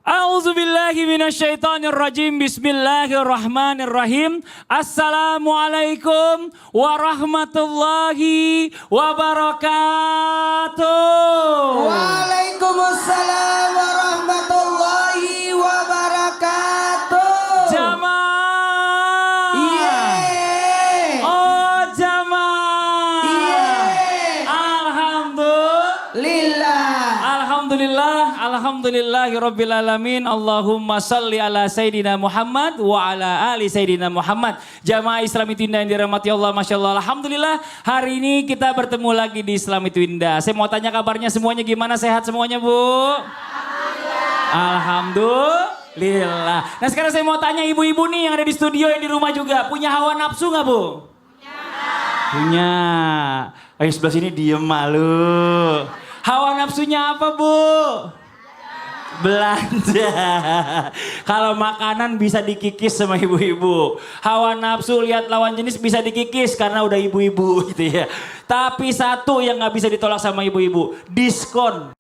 A'udzubillahi minasyaitonirrajim. Bismillahirrahmanirrahim. Assalamualaikum warahmatullahi wabarakatuh. Waalaikumsalam warahmatullahi wabarakatuh. Jamaah. Yeay. Oh jamaah. Yeay. Alhamdulillah. Alhamdulillahirabbil alamin. Allahumma shalli ala sayidina Muhammad wa ala ali sayidina Muhammad. Jamaah Islam itu Indah yang dirahmati Allah, Masya Allah. Alhamdulillah hari ini kita bertemu lagi di Islam itu Indah. Saya mau tanya kabarnya semuanya gimana, sehat semuanya Bu? Alhamdulillah. Nah sekarang saya mau tanya ibu-ibu nih yang ada di studio, yang di rumah juga. Punya hawa nafsu gak Bu? Punya. Ayo sebelah sini diem malu. Hawa nafsunya apa Bu? Belanja. Kalau makanan bisa dikikis sama ibu-ibu. Hawa nafsu lihat lawan jenis bisa dikikis karena udah ibu-ibu gitu ya. Tapi satu yang gak bisa ditolak sama ibu-ibu, diskon.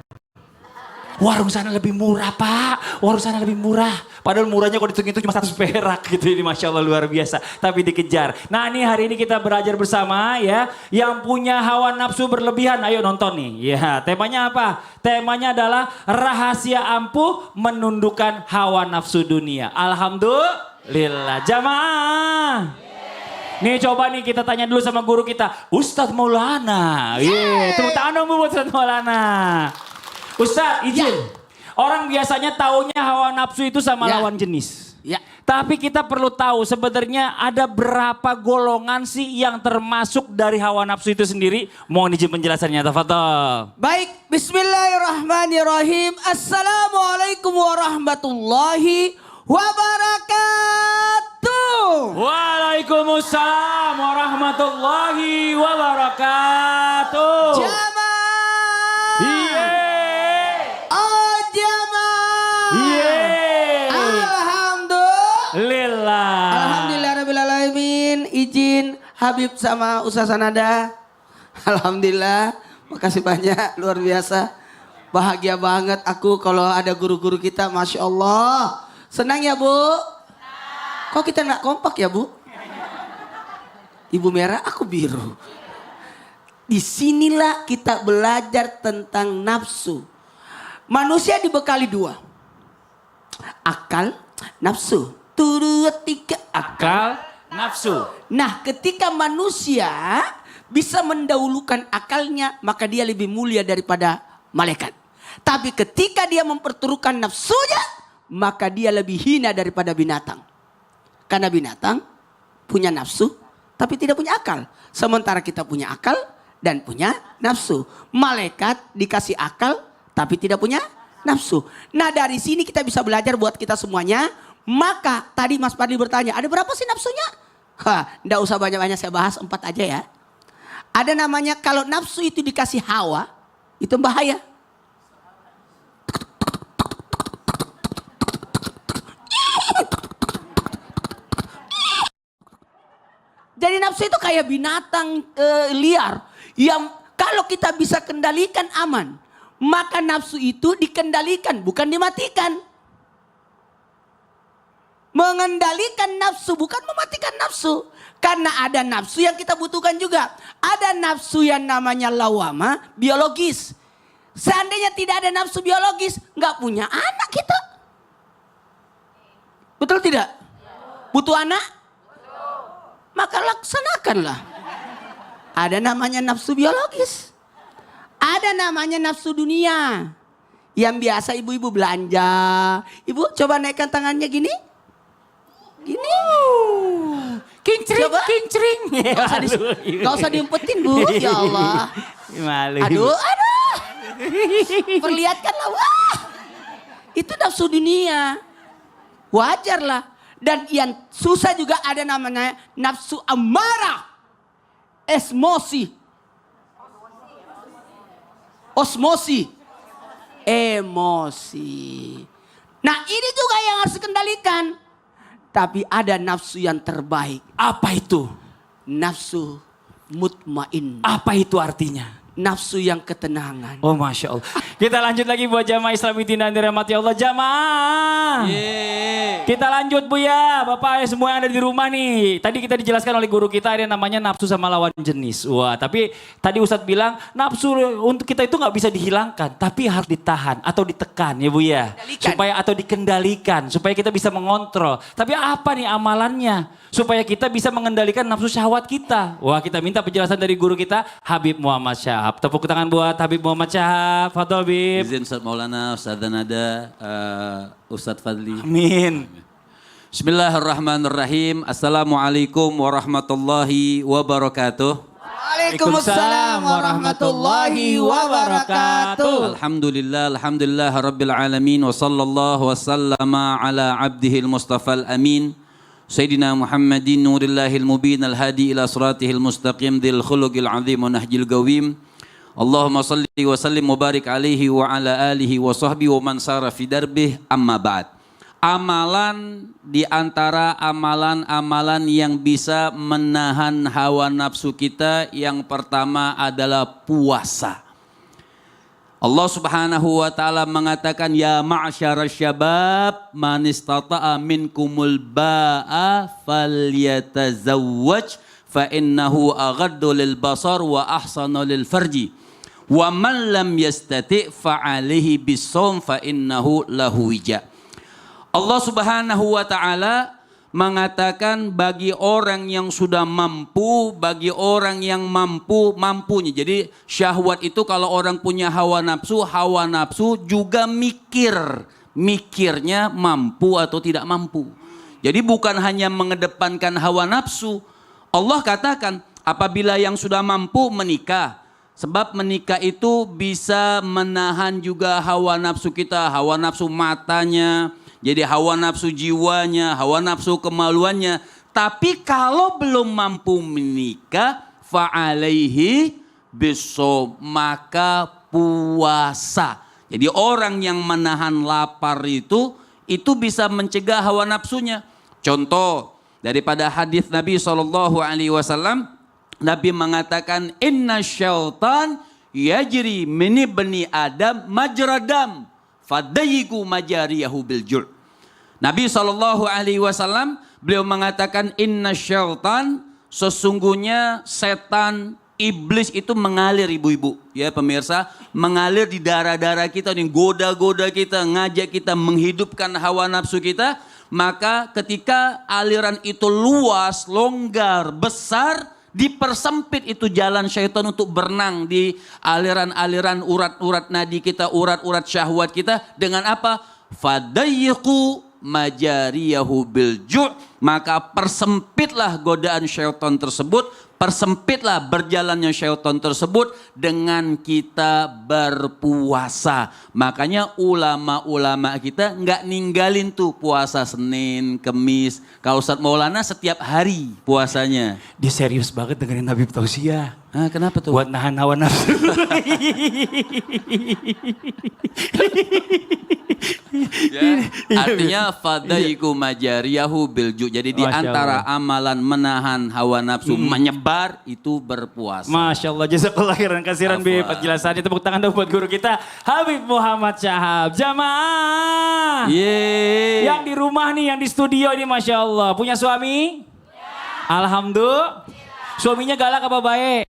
Warung sana lebih murah Pak, warung sana lebih murah. Padahal murahnya kalau dihitung itu cuma 100 perak gitu ini, Masya Allah luar biasa. Tapi dikejar. Nah ini hari ini kita belajar bersama ya. Yang punya hawa nafsu berlebihan, ayo nonton nih. Ya temanya apa? Temanya adalah rahasia ampuh menundukkan hawa nafsu dunia. Alhamdulillah. Jamaah. Nih coba nih kita tanya dulu sama guru kita. Ustadz Maulana. Tepuk tangan dong Bu Ustadz Maulana. Ustadz izin, orang biasanya taunya hawa nafsu itu sama lawan jenis. Tapi kita perlu tahu sebenarnya ada berapa golongan sih yang termasuk dari hawa nafsu itu sendiri. Mohon izin penjelasannya, tafadhol. Baik, bismillahirrahmanirrahim. Assalamualaikum warahmatullahi wabarakatuh. Waalaikumsalam warahmatullahi wabarakatuh. Jamaah. Iya. Alhamdulillahirrahmanirrahim. Izin Habib sama Ustaz Sanada. Alhamdulillah. Makasih banyak. Luar biasa. Bahagia banget aku kalau ada guru-guru kita. Masya Allah. Senang ya Bu? Kok kita gak kompak ya Bu? Ibu merah, aku biru. Disinilah kita belajar tentang nafsu. Manusia dibekali dua. Akal, nafsu. Turut tiga Akal, nafsu. Nah ketika manusia bisa mendahulukan akalnya, maka dia lebih mulia daripada malaikat. Tapi ketika dia memperturutkan nafsunya, maka dia lebih hina daripada binatang. Karena binatang punya nafsu tapi tidak punya akal. Sementara kita punya akal dan punya nafsu. Malaikat dikasih akal tapi tidak punya nafsu. Nah dari sini kita bisa belajar buat kita semuanya. Maka tadi Mas Fadli bertanya, ada berapa sih nafsunya? Nggak usah banyak-banyak, saya bahas 4 aja ya. Ada namanya kalau nafsu itu dikasih hawa, itu bahaya. Jadi nafsu itu kayak binatang liar yang kalau kita bisa kendalikan aman. Maka nafsu itu dikendalikan, bukan dimatikan. Mengendalikan nafsu bukan mematikan nafsu. Karena ada nafsu yang kita butuhkan juga. Ada nafsu yang namanya lawama biologis. Seandainya tidak ada nafsu biologis, nggak punya anak kita. Betul tidak? Butuh anak? Maka laksanakanlah. Ada namanya nafsu biologis. Ada namanya nafsu dunia. Yang biasa ibu-ibu belanja. Ibu coba naikkan tangannya gini. Gini. Kincring, Coba. kincring. Gak usah diumpetin Bu. Ya Allah. Malu. Aduh. Perlihatkanlah. Wah. Itu nafsu dunia. Wajarlah. Dan yang susah juga ada namanya nafsu amarah. Osmosi. Emosi. Nah ini juga yang harus dikendalikan. Tapi ada nafsu yang terbaik. Apa itu? Nafsu mutmain. Apa itu artinya? nafsu yang ketenangan. Oh Masya Allah. Kita lanjut lagi buat jamaah Islam Intina yang dirahmati Allah. Jamaah. Kita lanjut Bu ya. Bapak ya semua yang ada di rumah nih. Tadi kita dijelaskan oleh guru kita ada yang namanya nafsu sama lawan jenis. Wah tapi tadi Ustadz bilang nafsu untuk kita itu gak bisa dihilangkan. Tapi harus ditahan atau ditekan ya Bu ya. Supaya atau dikendalikan. Supaya kita bisa mengontrol. Tapi apa nih amalannya? Supaya kita bisa mengendalikan nafsu syahwat kita. Wah kita minta penjelasan dari guru kita Habib Muhammad Syahab. Tepuk tangan buat Habib Muhammad Syahab. Fadhol Habib. Izin Ustaz Maulana, Ustaz Nada, Ustaz Fadli. Amin. Bismillahirrahmanirrahim. Assalamualaikum warahmatullahi wabarakatuh. Waalaikumsalam warahmatullahi wabarakatuh. Alhamdulillah rabbil alamin wa sallallahu wa sallama ala abdihil mustafal amin. Sayyidina Muhammadin nurillahil mubin al-hadi ila siratihil mustaqim dhil khuluqil azim wa nahjil gawim. Allahumma salli wa sallim wa barik alaihi wa ala alihi wa sahbihi wa man sara fi darbih amma ba'd. Amalan di antara amalan-amalan yang bisa menahan hawa nafsu kita yang pertama adalah puasa. Allah Subhanahu wa taala mengatakan ya ma'syarasy syabab man istata'a minkumul ba'a falyatazawwaj fa innahu aghaddu lil basar wa ahsanu lil farji wa man lam yastati' fa 'alaihi bisawm fa innahu lahu wija. Allah Subhanahu wa taala mengatakan bagi orang yang sudah mampu, bagi orang yang mampunya. Jadi syahwat itu kalau orang punya hawa nafsu juga mikirnya mampu atau tidak mampu. Jadi bukan hanya mengedepankan hawa nafsu. Allah katakan apabila yang sudah mampu menikah. Sebab menikah itu bisa menahan juga hawa nafsu kita, hawa nafsu matanya. Jadi hawa nafsu jiwanya, hawa nafsu kemaluannya. Tapi kalau belum mampu menikah, fa'alaihi bisom, maka puasa. Jadi orang yang menahan lapar itu bisa mencegah hawa nafsunya. Contoh daripada hadis Nabi SAW, Nabi mengatakan inna syaitan yajri min ibni adam majradam fadayiku majariyahu biljur. Nabi SAW beliau mengatakan inna syaitan, sesungguhnya setan iblis itu mengalir ibu-ibu ya pemirsa, mengalir di darah-darah kita, nih goda-goda kita, ngajak kita menghidupkan hawa nafsu kita. Maka ketika aliran itu luas, longgar, besar, dipersempit itu jalan syaitan untuk berenang di aliran-aliran urat-urat nadi kita, urat-urat syahwat kita dengan apa? Fadayyiqu majariyahu bilju', maka persempitlah godaan syaitan tersebut, persempitlah berjalannya syaitan tersebut dengan kita berpuasa. Makanya ulama-ulama kita nggak ninggalin tuh puasa Senin, Kemis. Kalau Ustadz Maulana setiap hari puasanya. Dia serius banget dengerin Habib Tausiah. Ah, kenapa tuh? Buat nahan hawa nafsu. Ya, artinya fadaiku majariyahu bilju. Jadi di antara amalan menahan hawa nafsu menyebar itu berpuasa. Masya Allah, jazakallah khairan kasiran Bib. Penjelasannya, tepuk tangan dong buat guru kita Habib Muhammad Syahab. Jamaah yang di rumah nih, yang di studio ini, Masya Allah, punya suami? Alhamdulillah. Suaminya galak apa baik?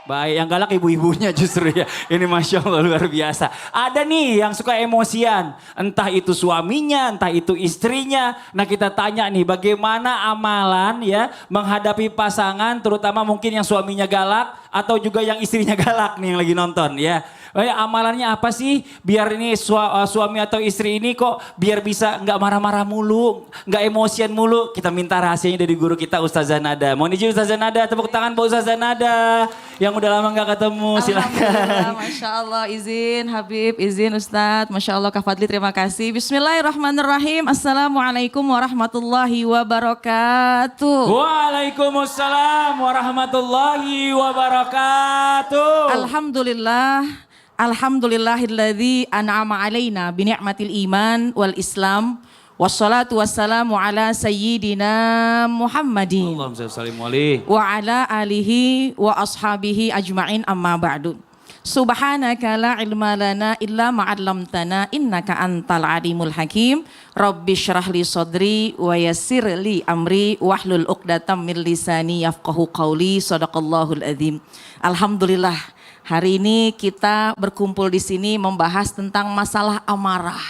Baik, yang galak ibu-ibunya justru ya. Ini Masya Allah luar biasa. Ada nih yang suka emosian. Entah itu suaminya, entah itu istrinya. Nah kita tanya nih bagaimana amalan ya menghadapi pasangan. Terutama mungkin yang suaminya galak atau juga yang istrinya galak nih yang lagi nonton ya. Amalannya apa sih biar ini suami atau istri ini kok biar bisa nggak marah-marah mulu, nggak emosian mulu. Kita minta rahasianya dari guru kita Ustazah Nada. Mohon izin Ustazah Nada, tepuk tangan buat Ustazah Nada yang udah lama nggak ketemu. Silakan. Masya Allah, izin Habib, izin Ustadz. Masya Allah Kak Fadli, terima kasih. Bismillahirrahmanirrahim. Assalamualaikum warahmatullahi wabarakatuh. Waalaikumsalam warahmatullahi wabarakatuh. Alhamdulillah. Alhamdulillahilladzi an'ama alaina bini'matil iman wal islam. Wassalatu wassalamu ala sayyidina Muhammadin. Allahumma shalli alaihi wa ala alihi wa ashabihi ajma'in amma ba'du. Subhanaka la ilma lana illa ma 'allamtana innaka antal alimul hakim. Rabbi shrah li sadri wa yassir li amri wahlul 'uqdatam min lisani yafqahu qawli. Shadaqallahul adzim. Alhamdulillah, hari ini kita berkumpul di sini membahas tentang masalah amarah.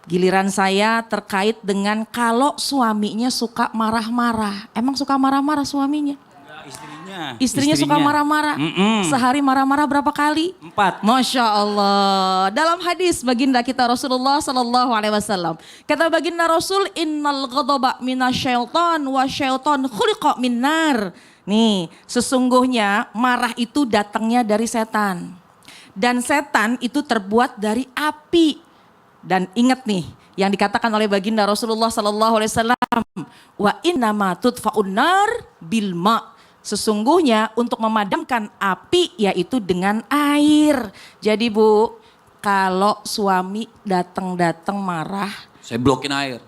Giliran saya terkait dengan kalau suaminya suka marah-marah. Emang suka marah-marah suaminya? Istrinya suka marah-marah. Sehari marah-marah berapa kali? 4. Masya Allah. Dalam hadis baginda kita Rasulullah Sallallahu Alaihi Wasallam, kata baginda Rasul, Innal ghadaba minasyaiton wa syaiton khuliqa minnar. Nih, sesungguhnya marah itu datangnya dari setan. Dan setan itu terbuat dari api. Dan ingat nih, yang dikatakan oleh baginda Rasulullah Sallallahu Alaihi Wasallam, wa innama tudfa'un nar bil ma'. Sesungguhnya untuk memadamkan api yaitu dengan air. Jadi Bu, kalau suami datang marah, Saya blokin air.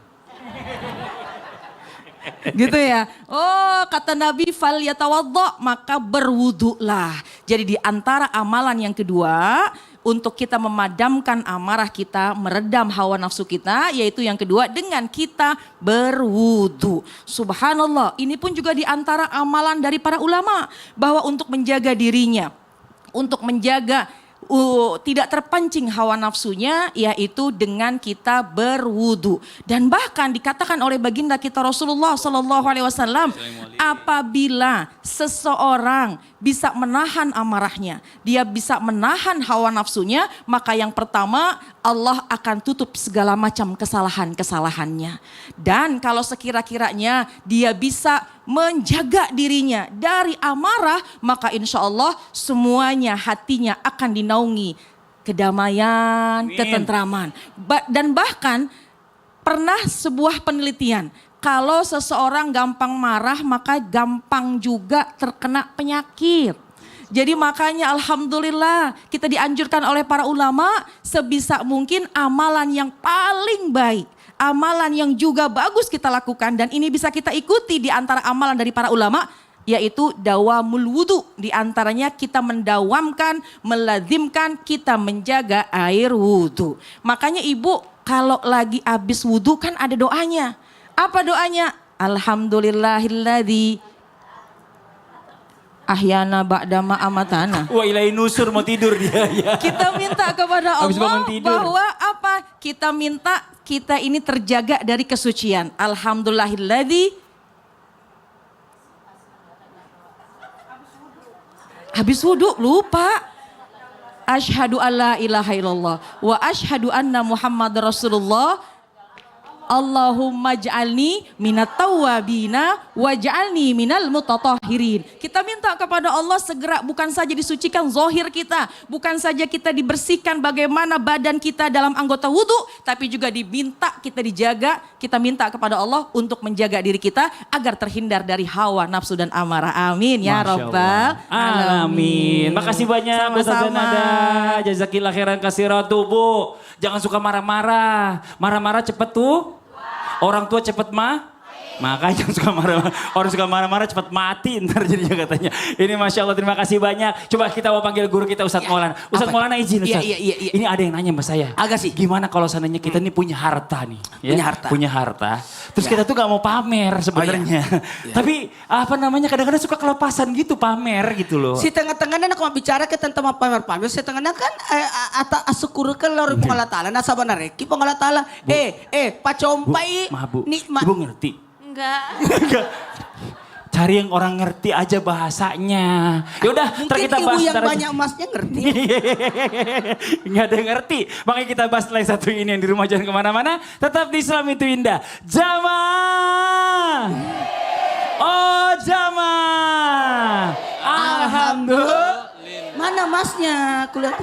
gitu ya. Oh, kata Nabi fal yatawaddo, maka berwudulah. Jadi di antara amalan yang kedua untuk kita memadamkan amarah kita, meredam hawa nafsu kita, yaitu yang kedua dengan kita berwudu. Subhanallah, ini pun juga di antara amalan dari para ulama bahwa untuk menjaga dirinya, untuk menjaga tidak terpancing hawa nafsunya, yaitu dengan kita berwudu. Dan bahkan dikatakan oleh baginda kita Rasulullah Sallallahu Alaihi Wasallam, apabila seseorang bisa menahan amarahnya, dia bisa menahan hawa nafsunya, maka yang pertama Allah akan tutup segala macam kesalahan-kesalahannya. Dan kalau sekira-kiranya dia bisa menjaga dirinya dari amarah, maka insya Allah semuanya hatinya akan dinaungi kedamaian, ketentraman. Dan bahkan pernah sebuah penelitian, kalau seseorang gampang marah maka gampang juga terkena penyakit. Jadi makanya alhamdulillah kita dianjurkan oleh para ulama sebisa mungkin amalan yang paling baik, amalan yang juga bagus kita lakukan, dan ini bisa kita ikuti di antara amalan dari para ulama, yaitu dawamul wudu. Di antaranya kita mendawamkan, melazimkan kita menjaga air wudu. Makanya ibu kalau lagi habis wudu kan ada doanya. Apa doanya? Alhamdulillahilladzi ahyana ba'dama amatana. Wah, ilahi nusur, mau tidur dia ya. Kita minta kepada Habis Allah bangun tidur. bahwa apa? Kita minta kita ini terjaga dari kesucian. Alhamdulillahilladzi. Habis wudhu lupa. Asyhadu alla ilaha illallah wa asyhadu anna Muhammad Rasulullah. Allahumma ja'alni minat tawwabina wa ja'alni minal mutatahhirin. Kita minta kepada Allah segera bukan saja disucikan zahir kita, bukan saja kita dibersihkan bagaimana badan kita dalam anggota wudu, tapi juga diminta kita dijaga, kita minta kepada Allah untuk menjaga diri kita agar terhindar dari hawa nafsu dan amarah. Amin ya Masya rabbal Allah. Alamin. Makasih banyak Ustaz Sama-sama. Nada. Jazakillah khairan kasiratu Bu. Jangan suka marah-marah. Marah-marah cepet tuh. Orang tua cepet makanya jangan suka marah-marah. Orang suka marah-marah cepet mati ntar jadinya katanya. Ini Masya Allah, terima kasih banyak. Coba kita mau panggil guru kita Ustadz Maulana. Ustadz Maulana izin Ustadz. Iya. Ini ada yang nanya sama saya. Agak sih. Gimana kalau seandainya kita ini punya harta nih. Ya? Punya harta. Punya harta. Terus kita tuh gak mau pamer sebenarnya. Tapi apa namanya kadang-kadang suka kelepasan gitu pamer gitu loh. Si tengah-tengahnya nak mau bicara ke tentang pamer-pamer, si tengahnya kan asukur ke lor pengalat taala, nasa banareki pengalat taala. Pacompai. Maaf Bu, nikmat. Ibu ngerti? Enggak. Cari yang orang ngerti aja bahasanya. Yaudah, ntar Mungkin kita ibu bahas yang ntar aja. banyak emasnya ngerti. Nggak ada yang ngerti. Makanya kita bahas setelah satu ini yang di rumah, jangan kemana-mana. Tetap di Islam itu indah. Jamaah. Oh jamaah. Alhamdulillah. Mana masnya? Kulihat.